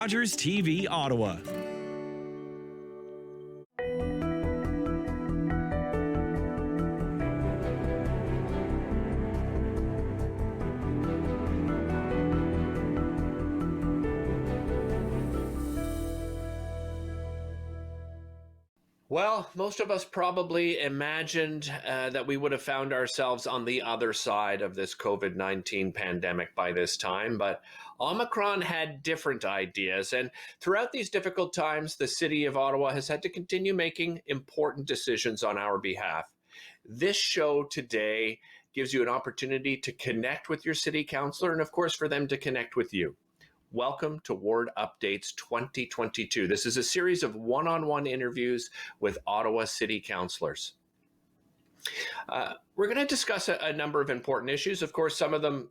Rogers TV Ottawa. Well, most of us probably imagined that we would have found ourselves on the other side of this COVID-19 pandemic by this time, but Omicron had different ideas. And throughout these difficult times, the City of Ottawa has had to continue making important decisions on our behalf. This show today gives you an opportunity to connect with your city councillor and, of course, for them to connect with you. Welcome to Ward Updates 2022. This is a series of one-on-one interviews with Ottawa City Councillors. We're going to discuss a number of important issues. Of course, some of them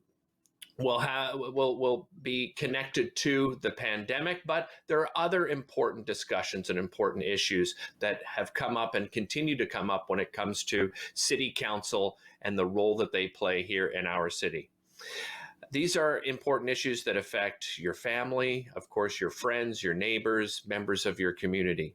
will be connected to the pandemic, but there are other important discussions and important issues that have come up and continue to come up when it comes to City Council and the role that they play here in our city. These are important issues that affect your family, of course, your friends, your neighbors, members of your community.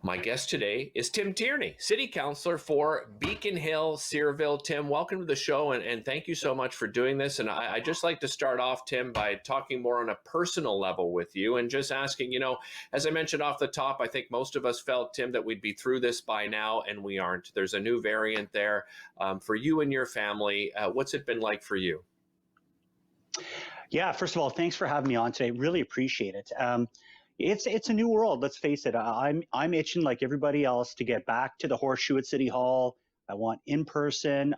My guest today is Tim Tierney, City Councillor for Beacon Hill-Cyrville. Tim, welcome to the show, and thank you so much for doing this. And I'd just like to start off, Tim, by talking more on a personal level with you and just asking, as I mentioned off the top, I think most of us felt, Tim, that we'd be through this by now, and we aren't. There's a new variant there. For you and your family, what's it been like for you? Yeah, first of all, thanks for having me on today. Really appreciate it. It's a new world. Let's face it. I'm itching like everybody else to get back to the Horseshoe at City Hall. I want in person.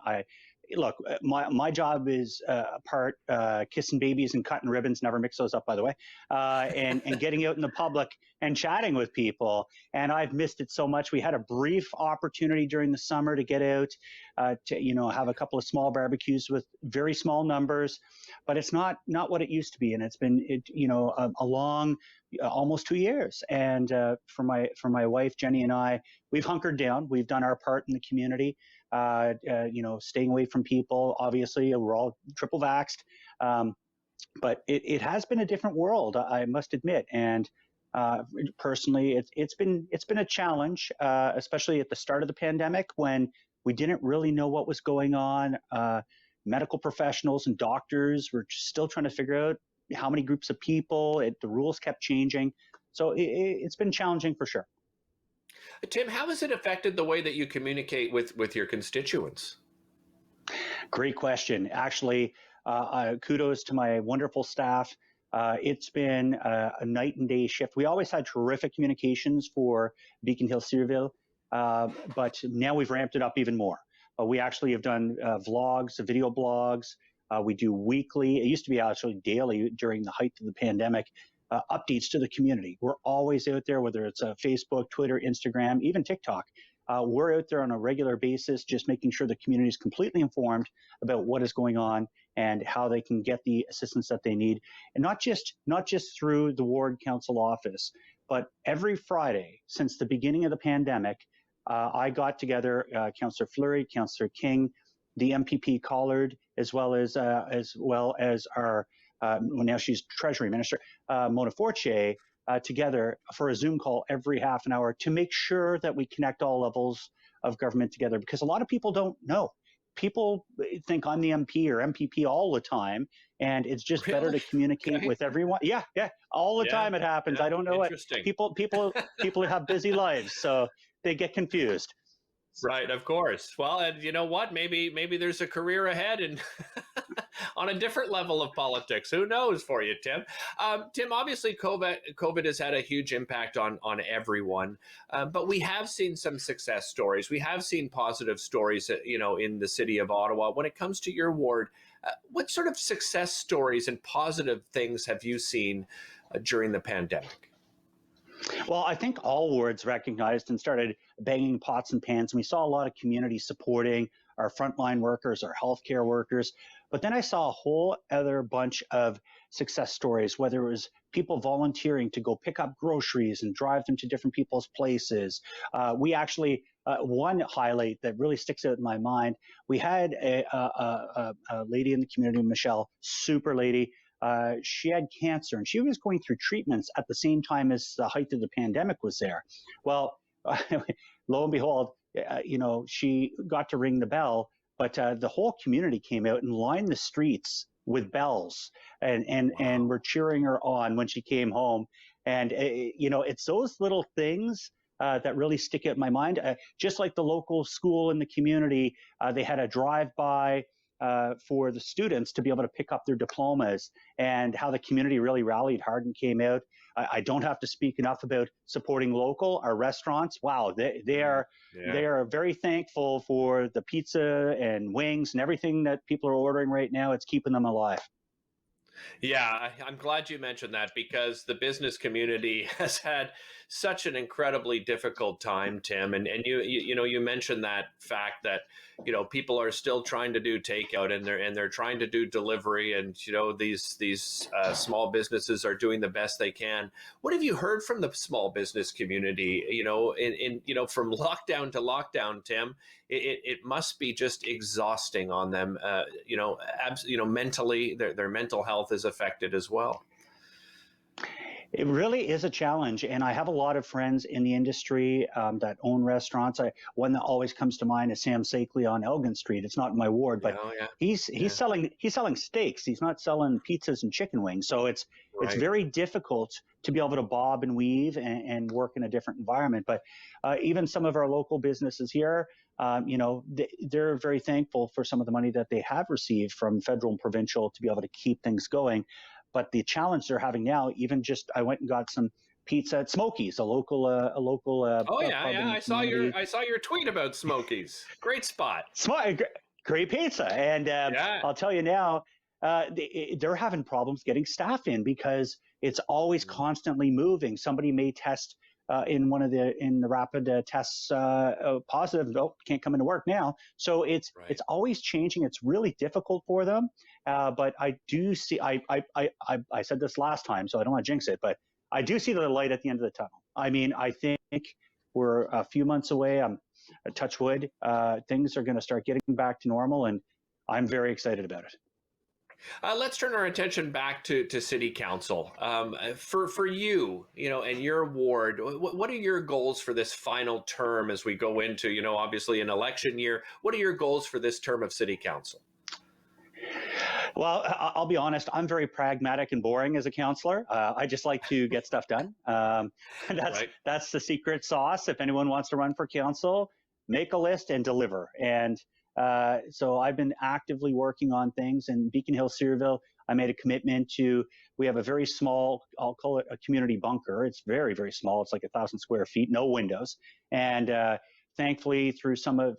Look, my job is part kissing babies and cutting ribbons. Never mix those up, by the way. And getting out in the public and chatting with people. And I've missed it so much. We had a brief opportunity during the summer to get out, to have a couple of small barbecues with very small numbers, but it's not what it used to be. And it's been a long, almost 2 years. And for my wife Jenny and I, we've hunkered down. We've done our part in the community. Staying away from people. Obviously, we're all triple vaxxed, but it has been a different world, I must admit. And personally, it's been a challenge, especially at the start of the pandemic when we didn't really know what was going on. Medical professionals and doctors were still trying to figure out how many groups of people. The rules kept changing, so it's been challenging for sure. Tim, how has it affected the way that you communicate with your constituents? Great question. Actually, kudos to my wonderful staff. It's been a night and day shift. We always had terrific communications for Beacon Hill-Cyrville, but now we've ramped it up even more. We actually have done vlogs, video blogs. We do weekly. It used to be actually daily during the height of the pandemic. Updates to the community. We're always out there, whether it's Facebook, Twitter, Instagram, even TikTok. We're out there on a regular basis, just making sure the community is completely informed about what is going on and how they can get the assistance that they need. And not just through the ward council office, but every Friday since the beginning of the pandemic, I got together Councillor Fleury, Councillor King, the MPP Collard, as well as our now she's Treasury Minister, Mona Fortier, together for a Zoom call every half an hour to make sure that we connect all levels of government together, because a lot of people don't know. People think I'm the MP or MPP all the time, and it's just better to communicate with everyone. Yeah, all the time it happens. I don't know what people have busy lives, so they get confused. Right, of course. Well, and you know what? Maybe there's a career ahead and on a different level of politics. Who knows for you, Tim? Tim, obviously COVID has had a huge impact on everyone, but we have seen some success stories. We have seen positive stories, in the City of Ottawa. When it comes to your ward, what sort of success stories and positive things have you seen during the pandemic? Well, I think all wards recognized and started banging pots and pans. And we saw a lot of community supporting our frontline workers, our healthcare workers. But then I saw a whole other bunch of success stories, whether it was people volunteering to go pick up groceries and drive them to different people's places. We actually, one highlight that really sticks out in my mind, we had a lady in the community, Michelle, super lady, she had cancer, and she was going through treatments at the same time as the height of the pandemic was there. Well, lo and behold, she got to ring the bell, but the whole community came out and lined the streets with bells and were cheering her on when she came home. And, it's those little things that really stick out in my mind. Just like the local school in the community, they had a drive-by for the students to be able to pick up their diplomas, and how the community really rallied hard and came out. I don't have to speak enough about supporting local. Our restaurants, wow, they are very thankful for the pizza and wings and everything that people are ordering right now. It's keeping them alive. Yeah, I'm glad you mentioned that, because the business community has had such an incredibly difficult time, Tim. And you mentioned that fact that people are still trying to do takeout, and they're trying to do delivery, and these small businesses are doing the best they can. What have you heard from the small business community? From lockdown to lockdown, Tim. It must be just exhausting on them. Mentally, their mental health is affected as well. It really is a challenge, and I have a lot of friends in the industry that own restaurants. One that always comes to mind is Sam Sakely on Elgin Street. It's not in my ward, but he's selling steaks. He's not selling pizzas and chicken wings. So it's very difficult to be able to bob and weave and work in a different environment. But even some of our local businesses here, they're very thankful for some of the money that they have received from federal and provincial to be able to keep things going. But the challenge they're having now, I went and got some pizza at Smokies, a local. I saw your tweet about Smokies. Great spot. Great pizza, and I'll tell you now, they're having problems getting staff in because it's always constantly moving. Somebody may test in the rapid tests positive. Nope, can't come into work now. So it's always changing. It's really difficult for them. But I do see. I said this last time, so I don't want to jinx it, but I do see the light at the end of the tunnel. I mean, I think we're a few months away. Touch wood. Things are going to start getting back to normal, and I'm very excited about it. Let's turn our attention back to City Council. For you, and your ward, what are your goals for this final term as we go into, obviously an election year? What are your goals for this term of City Council? Well, I'll be honest, I'm very pragmatic and boring as a councillor. I just like to get stuff done. That's the secret sauce. If anyone wants to run for council, make a list and deliver. And so I've been actively working on things. In Beacon Hill-Cyrville, I made a commitment we have a very small, I'll call it a community bunker. It's very, very small. It's like 1,000 square feet, no windows. And thankfully, through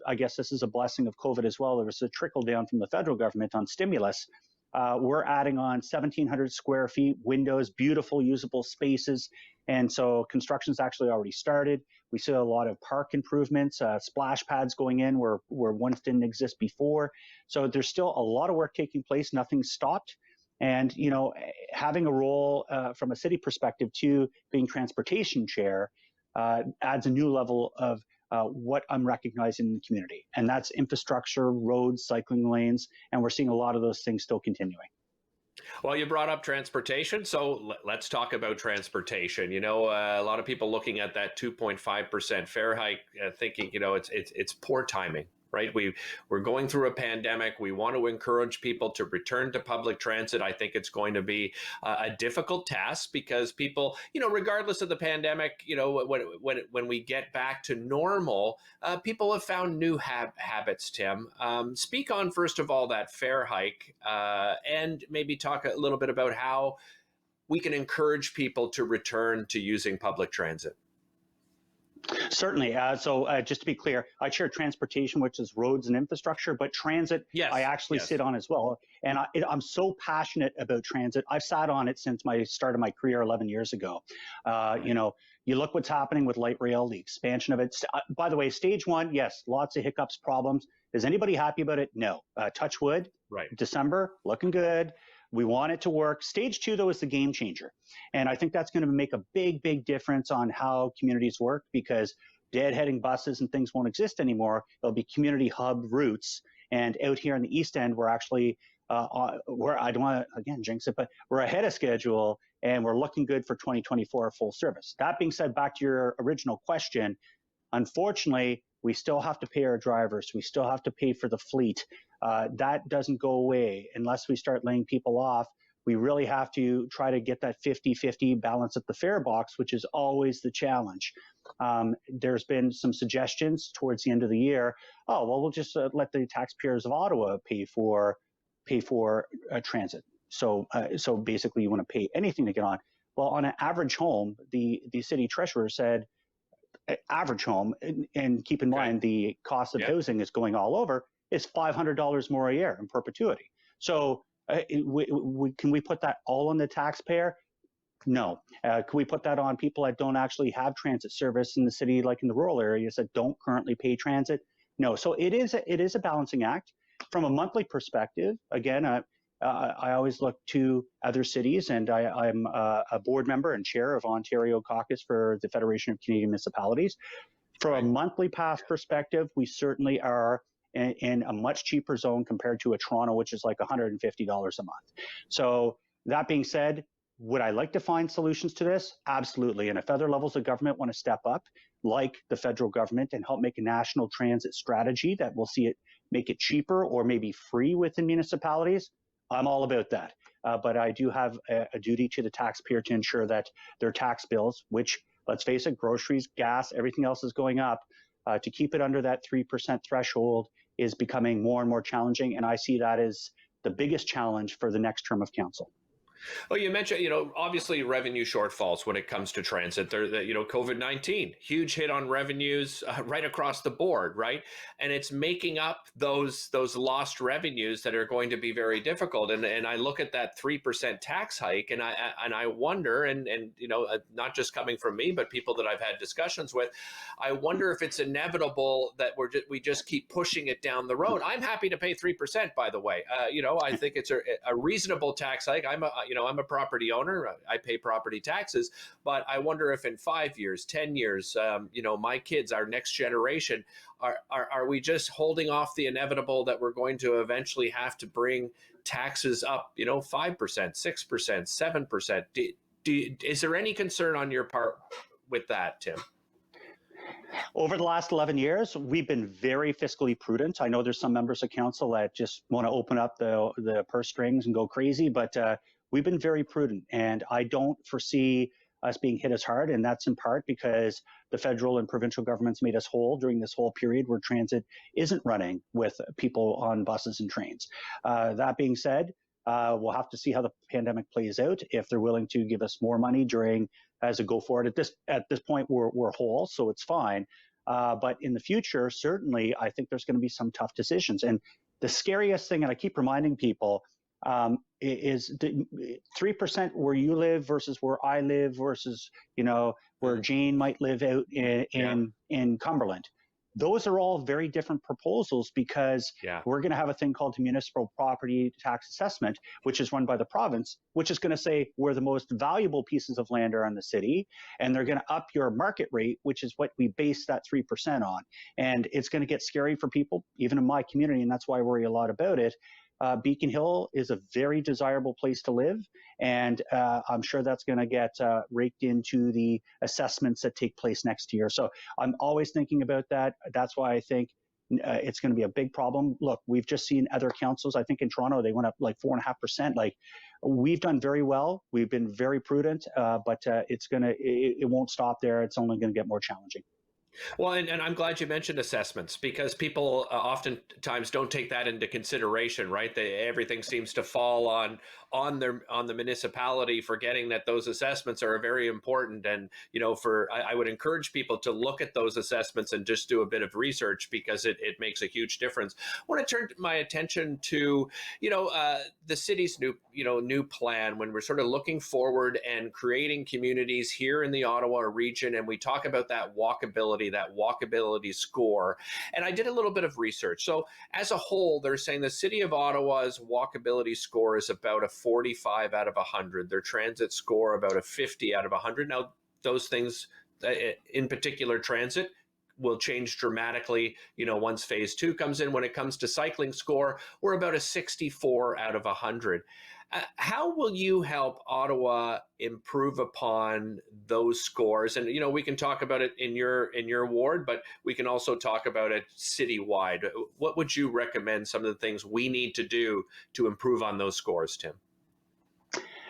I guess this is a blessing of COVID as well, there was a trickle down from the federal government on stimulus. We're adding on 1,700 square feet, windows, beautiful, usable spaces. And so construction's actually already started. We see a lot of park improvements, splash pads going in where ones didn't exist before. So there's still a lot of work taking place. Nothing's stopped. And, having a role from a city perspective too, being transportation chair, adds a new level of what I'm recognizing in the community. And that's infrastructure, roads, cycling lanes, and we're seeing a lot of those things still continuing. Well, you brought up transportation, so let's talk about transportation. A lot of people looking at that 2.5% fare hike, thinking, it's poor timing. Right? We're going through a pandemic. We want to encourage people to return to public transit. I think it's going to be a difficult task because people, regardless of the pandemic, when we get back to normal, people have found new habits, Tim. Speak on, first of all, that fare hike and maybe talk a little bit about how we can encourage people to return to using public transit. Certainly. So just to be clear, I chair transportation, which is roads and infrastructure, but transit, I actually sit on as well. And I'm so passionate about transit. I've sat on it since my start of my career 11 years ago. You look what's happening with light rail, the expansion of it. By the way, stage one, yes, lots of hiccups, problems. Is anybody happy about it? No. Touch wood, December, looking good. We want it to work. Stage two, though, is the game changer. And I think that's going to make a big, big difference on how communities work because deadheading buses and things won't exist anymore. There'll be community hub routes. And out here in the East End, we're actually I don't want to, again, jinx it, but we're ahead of schedule and we're looking good for 2024 full service. That being said, back to your original question, unfortunately, we still have to pay our drivers. We still have to pay for the fleet. That doesn't go away unless we start laying people off. We really have to try to get that 50-50 balance at the fare box, which is always the challenge. There's been some suggestions towards the end of the year. Oh, well, we'll just let the taxpayers of Ottawa pay for transit. So basically, you want to pay anything to get on. Well, on an average home, the city treasurer said, average home, and keep in mind the cost of housing is going all over, is $500 more a year in perpetuity. So can we put that all on the taxpayer? No. Can we put that on people that don't actually have transit service in the city, like in the rural areas that don't currently pay transit? No. So it is a balancing act. From a monthly perspective, again, I always look to other cities, and I'm a board member and chair of Ontario Caucus for the Federation of Canadian Municipalities. From a monthly pass perspective, we certainly are in a much cheaper zone compared to a Toronto, which is like $150 a month. So that being said, would I like to find solutions to this? Absolutely. And if other levels of government want to step up, like the federal government, and help make a national transit strategy that will see it make it cheaper or maybe free within municipalities, I'm all about that. But I do have a duty to the taxpayer to ensure that their tax bills, which, let's face it, groceries, gas, everything else is going up, to keep it under that 3% threshold is becoming more and more challenging. And I see that as the biggest challenge for the next term of council. Well, you mentioned, obviously revenue shortfalls when it comes to transit. There, COVID-19, huge hit on revenues right across the board, right? And it's making up those lost revenues that are going to be very difficult. And I look at that 3% tax hike, and I wonder, and not just coming from me, but people that I've had discussions with, I wonder if it's inevitable that we just keep pushing it down the road. I'm happy to pay 3%, by the way. I think it's a reasonable tax hike. I'm a property owner. I pay property taxes, but I wonder if in 5 years, 10 years, my kids, our next generation, are we just holding off the inevitable that we're going to eventually have to bring taxes up, 5%, 6%, 7%? Is there any concern on your part with that, Tim? Over the last 11 years, we've been very fiscally prudent. I know there's some members of council that just want to open up the purse strings and go crazy, but we've been very prudent, and I don't foresee us being hit as hard, and that's in part because the federal and provincial governments made us whole during this whole period where transit isn't running with people on buses and trains. That being said, we'll have to see how the pandemic plays out. If they're willing to give us more money as a go forward, at this point we're whole, so it's fine. But in the future, certainly, I think there's going to be some tough decisions. And the scariest thing, and I keep reminding people, is the 3% where you live versus where I live versus where Jane might live out in Cumberland. Those are all very different proposals because we're going to have a thing called the municipal property tax assessment, which is run by the province, which is going to say where the most valuable pieces of land are in the city, and they're going to up your market rate, which is what we base that 3% on. And it's going to get scary for people, even in my community, and that's why I worry a lot about it. Beacon Hill is a very desirable place to live, and I'm sure that's going to get raked into the assessments that take place next year. So I'm always thinking about that. That's why I think it's going to be a big problem. Look, we've just seen other councils. I think in Toronto they went up like 4.5%. Like, we've done very well. We've been very prudent, but it won't stop there. It's only going to get more challenging. Well, and I'm glad you mentioned assessments, because people oftentimes don't take that into consideration, right? Everything seems to fall on the municipality, forgetting that those assessments are very important. And I would encourage people to look at those assessments and just do a bit of research, because it makes a huge difference. I want to turn my attention to the city's new plan, when we're sort of looking forward and creating communities here in the Ottawa region, and we talk about that walkability score. And I did a little bit of research. So as a whole, they're saying the City of Ottawa's walkability score is about a 45 out of 100. Their transit score about a 50 out of 100. Now, those things, in particular transit, will change dramatically, once phase 2 comes in. When it comes to cycling score, we're about a 64 out of 100. How will you help Ottawa improve upon those scores? And we can talk about it in your ward, but we can also talk about it citywide. What would you recommend some of the things we need to do to improve on those scores, Tim?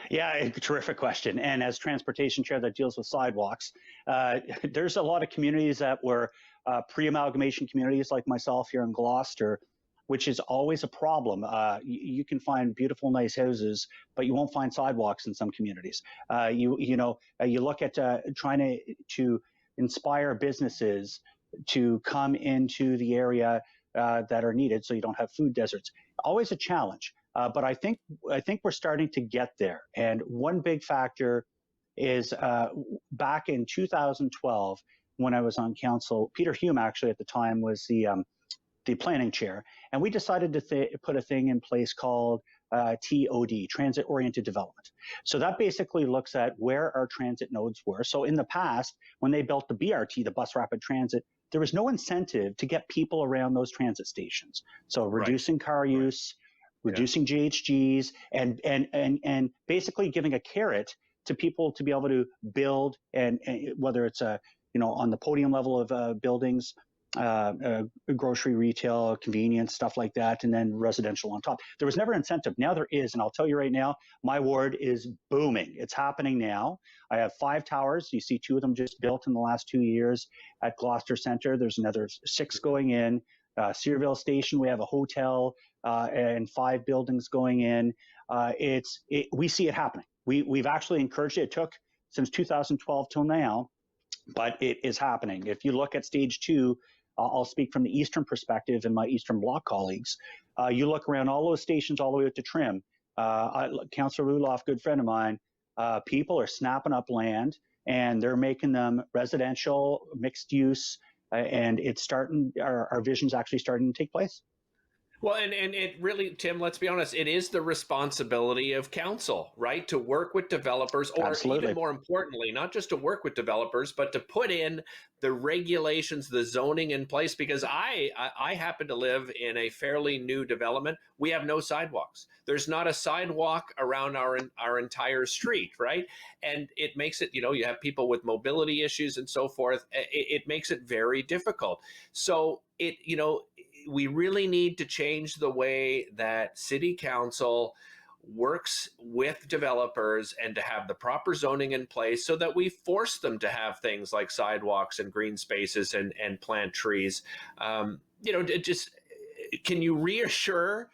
Yeah, terrific question. And as transportation chair that deals with sidewalks, there's a lot of communities that were pre-amalgamation communities like myself here in Gloucester, which is always a problem. You can find beautiful, nice houses, but you won't find sidewalks in some communities. You look at trying to inspire businesses to come into the area that are needed, so you don't have food deserts. Always a challenge. But I think we're starting to get there. And one big factor is back in 2012, when I was on council, Peter Hume actually at the time was the planning chair, and we decided to put a thing in place called TOD, Transit Oriented Development. So that basically looks at where our transit nodes were. So in the past, when they built the BRT, the Bus Rapid Transit, there was no incentive to get people around those transit stations. So reducing car use, reducing GHGs, and basically giving a carrot to people to be able to build, and whether it's on the podium level of buildings, grocery, retail, convenience, stuff like that, and then residential on top. There was never incentive. Now there is, and I'll tell you right now, my ward is booming. It's happening now. I have 5 towers. You see 2 of them just built in the last 2 years at Gloucester Centre. There's another 6 going in. Hill-Cyrville Station, we have a hotel and 5 buildings going in. We see it happening. We've actually encouraged it. It took since 2012 till now, but it is happening. If you look at stage 2, I'll speak from the Eastern perspective and my Eastern Bloc colleagues. You look around all those stations all the way up to Trim. Councillor Ruloff, good friend of mine, people are snapping up land and they're making them residential, mixed use, and it's starting, our vision's actually starting to take place. Well, and it really, Tim, let's be honest, it is the responsibility of council, right? To work with developers, or Absolutely. even more importantly, not just to work with developers, but to put in the regulations, the zoning in place, because I happen to live in a fairly new development. We have no sidewalks. There's not a sidewalk around our entire street, right? And it makes it, you have people with mobility issues and so forth. It makes it very difficult. So we really need to change the way that city council works with developers and to have the proper zoning in place so that we force them to have things like sidewalks and green spaces and plant trees. Just can you reassure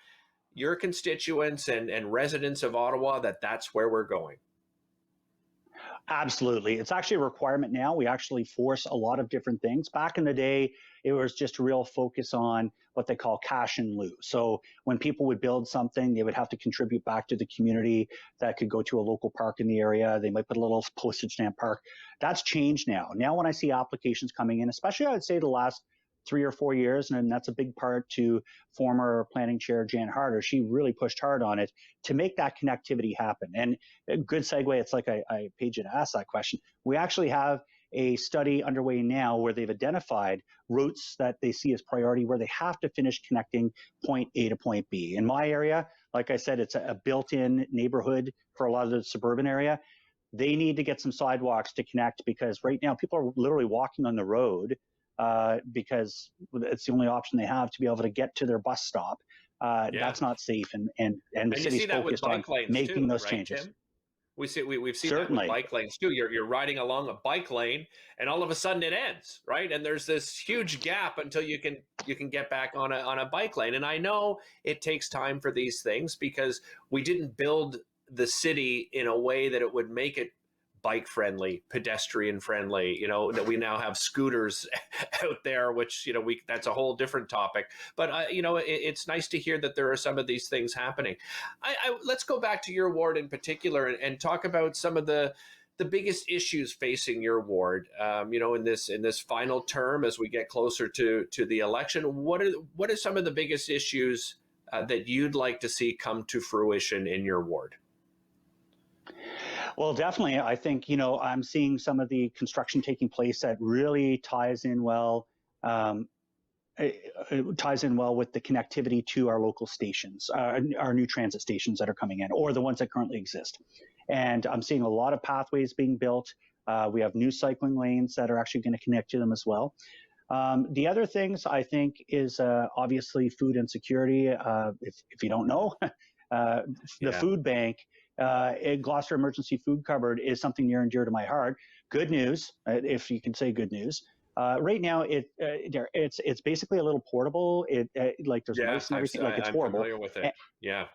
your constituents and residents of Ottawa that that's where we're going? Absolutely. It's actually a requirement now. We actually force a lot of different things. Back in the day, it was just a real focus on what they call cash in lieu. So when people would build something, they would have to contribute back to the community. That could go to a local park in the area. They might put a little postage stamp park. That's changed now. Now when I see applications coming in, especially I'd say the last 3 or 4 years, and that's a big part to former planning chair Jan Harder. She really pushed hard on it to make that connectivity happen. And a good segue, it's like I paid you to ask that question. We actually have a study underway now where they've identified routes that they see as priority where they have to finish connecting point A to point B. In my area, like I said, it's a built-in neighborhood for a lot of the suburban area. They need to get some sidewalks to connect because right now people are literally walking on the road because it's the only option they have to be able to get to their bus stop. That's not safe, and the city's focused on making those changes. Tim? We've seen that with bike lanes too. You're riding along a bike lane, and all of a sudden it ends, right? And there's this huge gap until you can get back on a bike lane. And I know it takes time for these things because we didn't build the city in a way that it would make it bike friendly, pedestrian friendly, that we now have scooters out there, which, that's a whole different topic. But, it's nice to hear that there are some of these things happening. Let's go back to your ward in particular and talk about some of the biggest issues facing your ward, in this final term as we get closer to the election. What are some of the biggest issues that you'd like to see come to fruition in your ward? Well, definitely. I think, I'm seeing some of the construction taking place that really ties in well it ties in well with the connectivity to our local stations, our new transit stations that are coming in, or the ones that currently exist. And I'm seeing a lot of pathways being built. We have new cycling lanes that are actually going to connect to them as well. The other things I think is obviously food insecurity. If you don't know, the food bank, Gloucester Emergency Food Cupboard is something near and dear to my heart. Good news, if you can say good news. Right now, it's basically a little portable. Like there's mice and everything. Like it's horrible. I'm familiar with it. Yeah.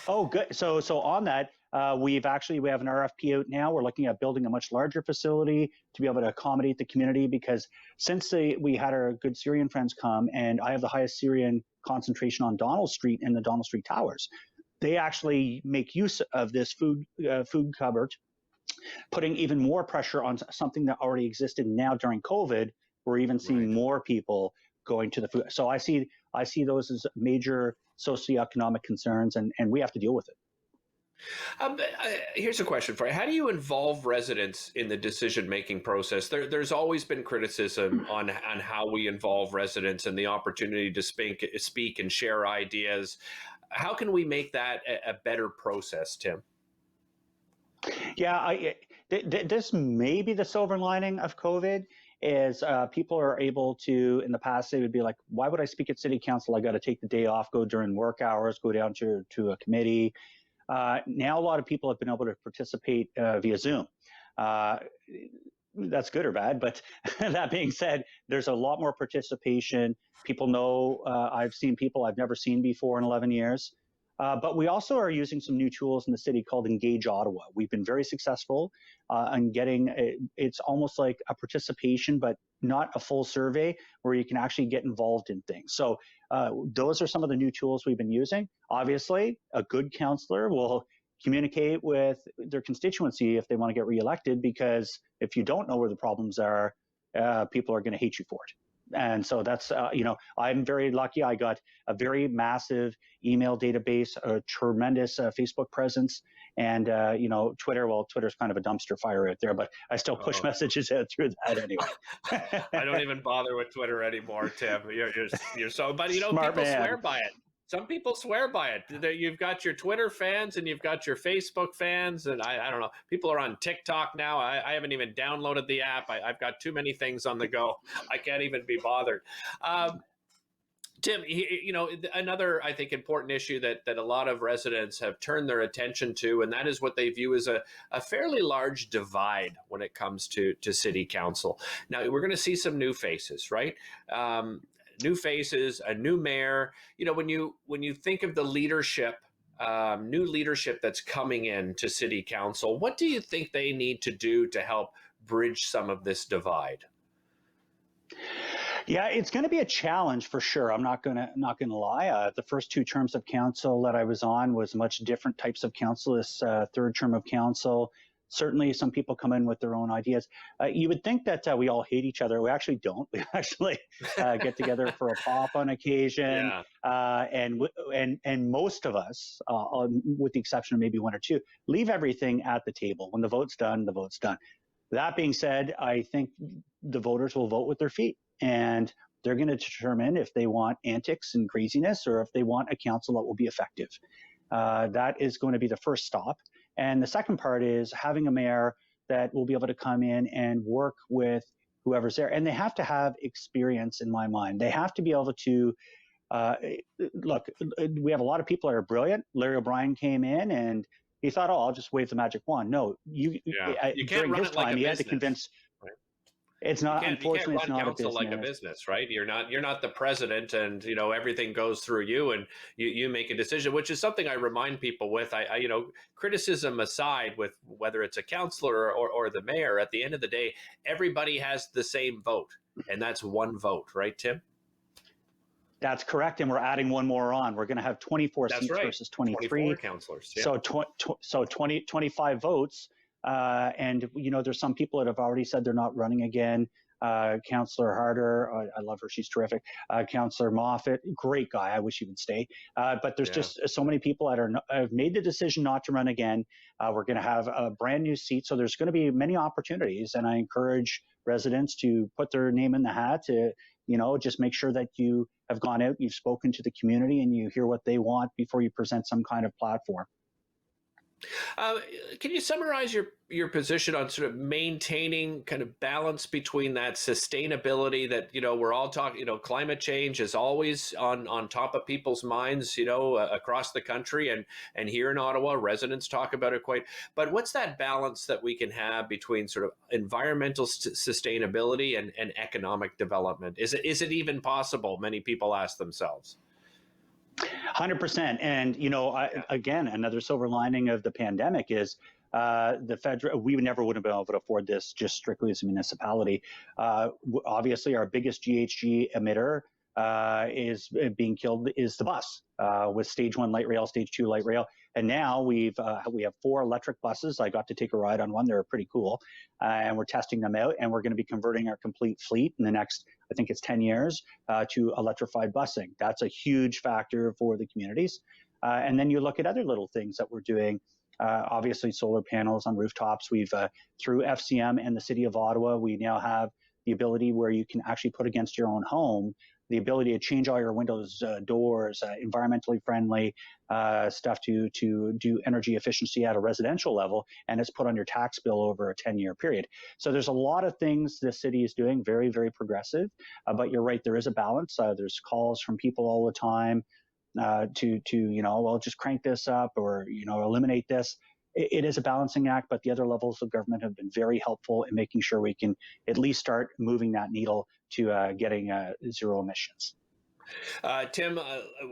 Oh, good. So on that, we have an RFP out now. We're looking at building a much larger facility to be able to accommodate the community, because since we had our good Syrian friends come, and I have the highest Syrian concentration on Donald Street and the Donald Street Towers, they actually make use of this food cupboard, putting even more pressure on something that already existed. Now during COVID, we're even seeing more people going to the food. So I see those as major socioeconomic concerns, and we have to deal with it. Here's a question for you. How do you involve residents in the decision-making process? There's always been criticism on how we involve residents and the opportunity to speak and share ideas. How can we make that a better process, Tim? Yeah, this may be the silver lining of COVID, is people are able to, in the past, they would be like, why would I speak at city council? I got to take the day off, go during work hours, go down to a committee. Now a lot of people have been able to participate via Zoom. That's good or bad, but that being said, there's a lot more participation. People know, I've seen people I've never seen before in 11 years. But we also are using some new tools in the city called Engage Ottawa. We've been very successful in getting, it's almost like a participation, but not a full survey, where you can actually get involved in things. So those are some of the new tools we've been using. Obviously, a good councillor will communicate with their constituency if they want to get reelected, because if you don't know where the problems are, people are going to hate you for it. And so that's, I'm very lucky. I got a very massive email database, a tremendous Facebook presence, and, Twitter. Well, Twitter's kind of a dumpster fire out there, but I still push messages out through that anyway. I don't even bother with Twitter anymore, Tim. You're so, but Smart people man. Swear by it. Some people swear by it. You've got your Twitter fans and you've got your Facebook fans, and I don't know. People are on TikTok now. I haven't even downloaded the app. I've got too many things on the go. I can't even be bothered. Tim, another, I think, important issue that a lot of residents have turned their attention to, and that is what they view as a fairly large divide when it comes to city council. Now, we're going to see some new faces, right? New faces, a new mayor. When you think of the leadership, new leadership that's coming in to city council, what do you think they need to do to help bridge some of this divide? Yeah, it's going to be a challenge for sure. I'm not going to lie. The first two terms of council that I was on was much different types of council. This third term of council, certainly some people come in with their own ideas. You would think that we all hate each other. We actually don't. We actually get together for a pop on occasion. Yeah. And most of us, with the exception of maybe one or two, leave everything at the table. When the vote's done, the vote's done. That being said, I think the voters will vote with their feet, and they're going to determine if they want antics and craziness or if they want a council that will be effective. That is going to be the first stop. And the second part is having a mayor that will be able to come in and work with whoever's there. And they have to have experience, in my mind. They have to be able to, look, we have a lot of people that are brilliant. Larry O'Brien came in and he thought, I'll just wave the magic wand. No, you can't during run his it like time, a he business. had to convince. Right. It's not, unfortunately, it's not a business. Like a business, right? You're not the president, and everything goes through you, and you make a decision, which is something I remind people with. I criticism aside, with whether it's a councillor or the mayor, at the end of the day, everybody has the same vote, and that's one vote, right, Tim? That's correct, and we're adding one more on. We're going to have 24 seats versus 23. 24 councillors. Yeah. So 25 votes. And, there's some people that have already said they're not running again. Councillor Harder, I love her. She's terrific. Councillor Moffat, great guy. I wish he would stay. But there's just so many people that have made the decision not to run again. We're going to have a brand new seat. So there's going to be many opportunities. And I encourage residents to put their name in the hat to, just make sure that you have gone out, you've spoken to the community, and you hear what they want before you present some kind of platform. Can you summarize your position on sort of maintaining kind of balance between that sustainability that, we're all talking, climate change is always on top of people's minds, across the country and here in Ottawa, residents talk about it quite, but what's that balance that we can have between sort of environmental sustainability and economic development? Is it even possible? Many people ask themselves. 100%. And, again, another silver lining of the pandemic is the federal, we never would have been able to afford this just strictly as a municipality. Obviously, our biggest GHG emitter is being killed is the bus with stage 1 light rail, stage 2 light rail. And now we have 4 electric buses. I got to take a ride on one. They're pretty cool. And we're testing them out, and we're going to be converting our complete fleet in the next, I think it's 10 years, to electrified busing. That's a huge factor for the communities. And then you look at other little things that we're doing. Obviously, solar panels on rooftops. We've, through FCM and the City of Ottawa, we now have the ability where you can actually put against your own home the ability to change all your windows, doors, environmentally friendly stuff to do energy efficiency at a residential level, and it's put on your tax bill over a 10-year period. So there's a lot of things the city is doing, very, very progressive, but you're right, there is a balance. There's calls from people all the time to just crank this up or, eliminate this. It is a balancing act, but the other levels of government have been very helpful in making sure we can at least start moving that needle to getting zero emissions. Tim,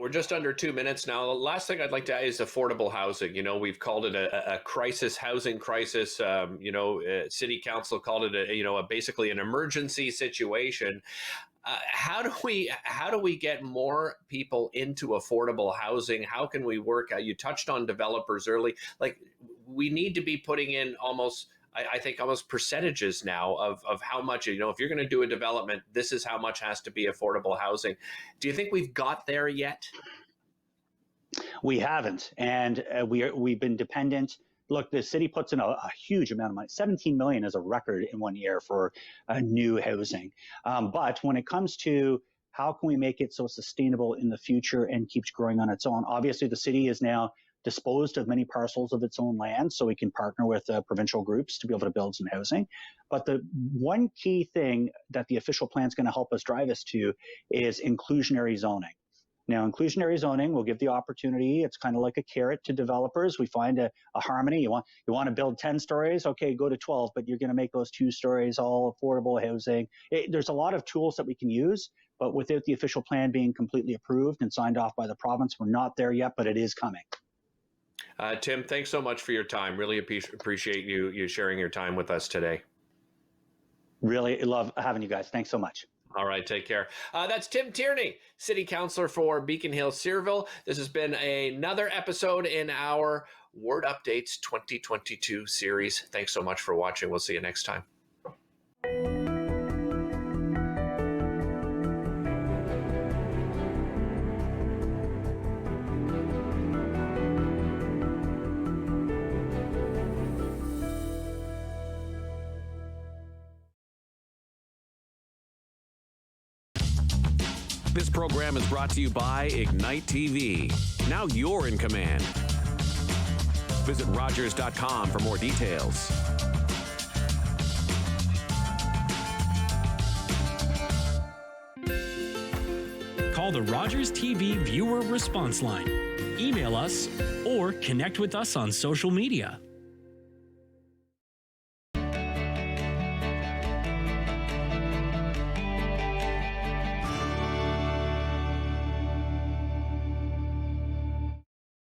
we're just under 2 minutes now. The last thing I'd like to add is affordable housing. We've called it a crisis, housing crisis. City Council called it basically an emergency situation. How do we get more people into affordable housing? How can we work? You touched on developers early. Like, we need to be putting in almost percentages now of how much, if you're going to do a development, this is how much has to be affordable housing. Do you think we've got there yet? We haven't. And we've been dependent. Look, the city puts in a huge amount of money. 17 million is a record in 1 year for new housing. But when it comes to how can we make it so sustainable in the future and keeps growing on its own, obviously the city is now disposed of many parcels of its own land, so we can partner with provincial groups to be able to build some housing. But the one key thing that the official plan is going to help us drive us to is inclusionary zoning. Now, inclusionary zoning will give the opportunity. It's kind of like a carrot to developers. We find a harmony. You want to build 10 stories? Okay, go to 12, but you're going to make those 2 stories all affordable housing. There's a lot of tools that we can use, but without the official plan being completely approved and signed off by the province, we're not there yet, but it is coming. Tim, thanks so much for your time. Really appreciate you sharing your time with us today. Really love having you guys. Thanks so much. All right, take care. That's Tim Tierney, City Councillor for Beacon Hill-Cyrville. This has been another episode in our Ward Updates 2022 series. Thanks so much for watching. We'll see you next time. This program is brought to you by Ignite TV. Now you're in command. Visit Rogers.com for more details. Call the Rogers TV viewer response line, email us, or connect with us on social media.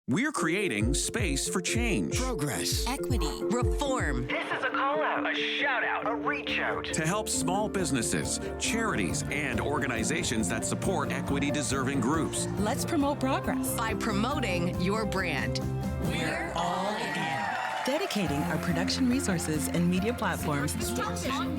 We're creating space for change. Progress. Equity. Reform. This is a call out, a shout out, a reach out. To help small businesses, charities, and organizations that support equity deserving groups. Let's promote progress By promoting your brand. We're all in. Dedicating our production resources and media platforms To shine